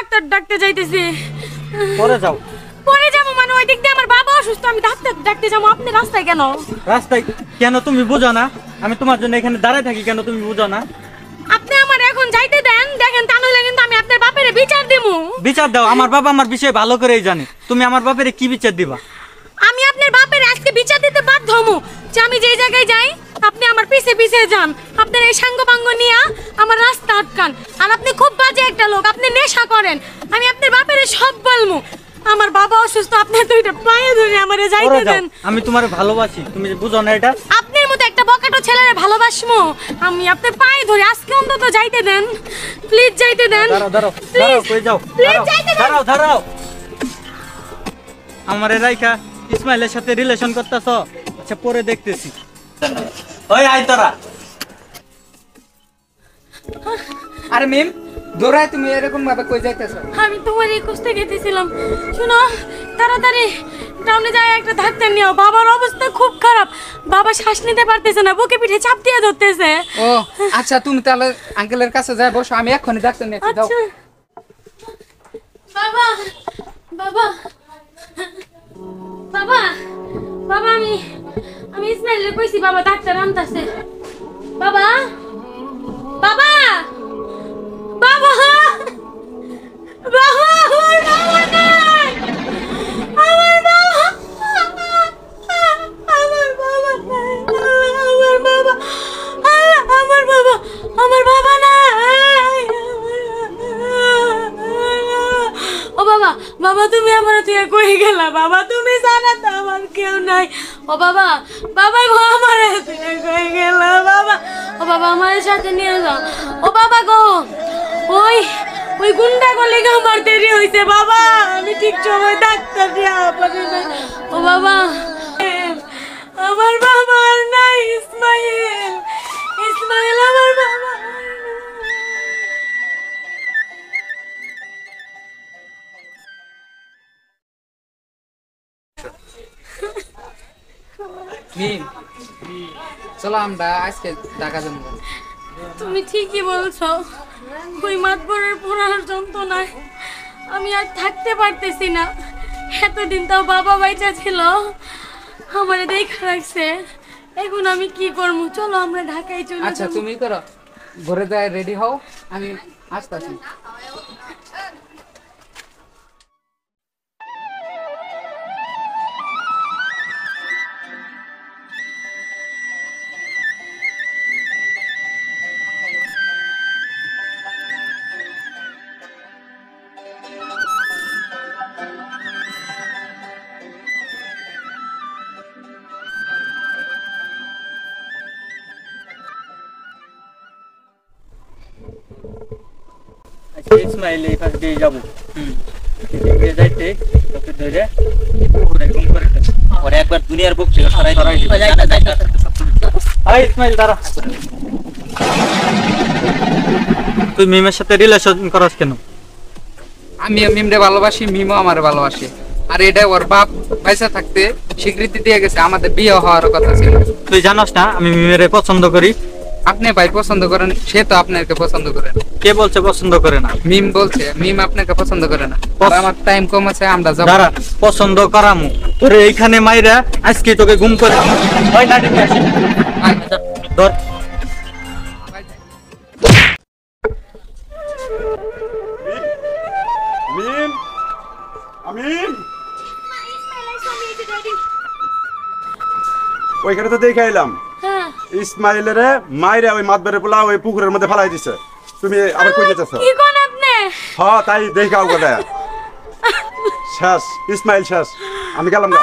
Doctor ডাকতে যাইতেছি। পরে যাও। পরে যাবো মানে ওই দিক দিয়ে আমার বাবা অসুস্থ, আমি ডাক্তার ডাকতে যাবো। আপনি রাস্তায় কেন? রাস্তায় কেন তুমি বুঝো না? আমি তোমার জন্য এখানে দাঁড়ায় থাকি, কেন তুমি বুঝো না? আপনি আমার এখন যাইতে দেন, দেখেন তা নইলে কিন্তু আমি আপনার বাপের বিচার দেবো। বিচার দাও, আমার বাবা আমার বিষয়ে ভালো করেই জানে। তুমি আমার বাপের কি বিচার দিবা? আমি আপনার বাপের আজকে বিচার দিতে বাধ্য হমু যে আমি যেই জায়গায় যাই আপনি আমার পিছে পিছে যান, আপনার এই সাঙ্গ পাঙ্গ নিয়ে আমার রাস্তা আটকান। আর আপনি খুব বাজে একটা লোক, আপনি নেশা করেন। আমি আপনার বাপের সব বলমু। আমার বাবা অসুস্থ, আপনার দুইটা পায়ে ধরে আমারে যাইতে দেন। আমি তোমারে ভালোবাসি, তুমি বুঝো না এটা? আপনার মতো একটা বকাটো ছেলেরে ভালোবাসমু? আমি আপনার পায়ে ধরে আজকে অন্তত যাইতে দেন, প্লিজ যাইতে দেন। দাঁড়াও দাঁড়াও দাঁড়াও, কই যাও? দাঁড়াও দাঁড়াও। আমারে রাইখা ইসমাইলের সাথে রিলেশন করতেছ? আচ্ছা পরে দেখতেছি। ওই আই তোরা। আরে মিম, দৌড়ায় তুমি এরকম ভাবে কই যাইতেছো? আমি তোমার এই খুঁজতে গেছিলাম। শুনো, তাড়াতাড়ি টাউনে যায় একটা ডাক্তার নিও। বাবার অবস্থা খুব খারাপ, বাবা শ্বাস নিতে পারতেছে না, বুকে পিঠে চাপ দিয়ে ধরতেছে। ও আচ্ছা, তুমি তাহলে আঙ্কেলের কাছে যাই বসো, আমি এক্ষুনি ডাক্তার নিয়ে যাও। আচ্ছা। বাবা বাবা বাবা বাবা, আমি ইসমাইলের কইছি বাবা ডাক্তার আনতাছে। বাবা বাবা বাবা বাবা, আমার বাবা নাই, আমার বাবা, আমার বাবা নাই, আমার বাবা, আমার বাবা, আমার বাবা নাই। ও বাবা, বাবা তুমি আমার থেকে কই গেলা? বাবা তুমি জানা তো আমার কেউ নাই। ও বাবা, বাবা গো আমার থেকে কই গেলা? বাবা, ও বাবা আমার সাথে নিয়ে যাও। ও বাবা গো, ওই ওই গুন্ডা গলিকে আমার দেরি হইছে বাবা, আমি ঠিক সময় ডাক্তার দিয়া পারি না। ও বাবা, আমার বাবা আর নাই। ইসমাইল, ইসমাইল আমার বাবা আর নাই। মিম, চলো আমরা আজকে ঢাকা যাবো। তুমি ঠিকই বলছো, ওই মাতবরের পুরার যন্ত্রণায় আমি আর থাকতে পারতেছি না। এতদিন তাও বাবা বাইচা ছিল, আমারে দেখা রাখছে। এখন আমি কি করবো? চলো আমরা ঢাকায় চলে আচ্ছা যাবো। তুমি করো, ঘরে যায় রেডি হও, আমি আসতেছি। আচ্ছা ইসমাইল এই পাশ দিয়ে যাবো। দিয়ে যাইতে তোকে ধরে ওরে ঘুম করে দে। ওরে একবার দুনিয়ার বুক থেকে সরাই দিবে। আই ইসমাইল দাঁড়া। তুই মিমের সাথে রিলেশন করস কেন? আমি মিমরে ভালোবাসি, মিমও আমার ভালোবাসে। আর এটা ওর বাপ পয়সা থাকতে স্বীকৃতি দিয়ে গেছে, আমাদের বিয়ে হওয়ার কথা ছিল। তুই জানোস না আমি মিমের পছন্দ করি? আপনি ভাই পছন্দ করেন, সে তো আপনাকে পছন্দ করে না। কে বলছে পছন্দ করে না? মিম বলছে মিম আপনাকে পছন্দ করে না। আর আমার টাইম কম আছে, আমরা যাব। দাঁড়া, পছন্দ করামু তোরে এইখানে মাইরা আজকে তোকে গুম করে। ওই নাটি নিয়ে আসি। ধর। মিম, আমিন, ওইখানে তো দেখে এলাম হ্যাঁ, ইসমাইলের মাইরে ওই মাতবারের পোলা ওই পুকুরের মধ্যে ফেলাই দিছে। তুমি আবার কই যেতেছ? কি কোন আপনি? হ্যাঁ তাই দেখাও কথা শেষ, ইসমাইল শেষ, আমি গেলাম না।